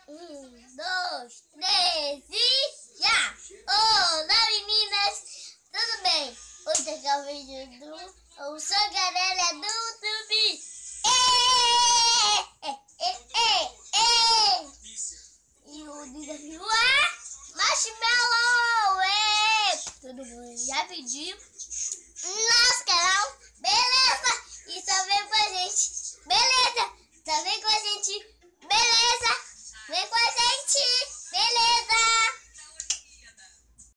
2, 3 e já! Olá meninas, tudo bem? Hoje é o vídeo do... Eu sou a galera do YouTube. E o desafio é marshmallow. Todo mundo já pediu.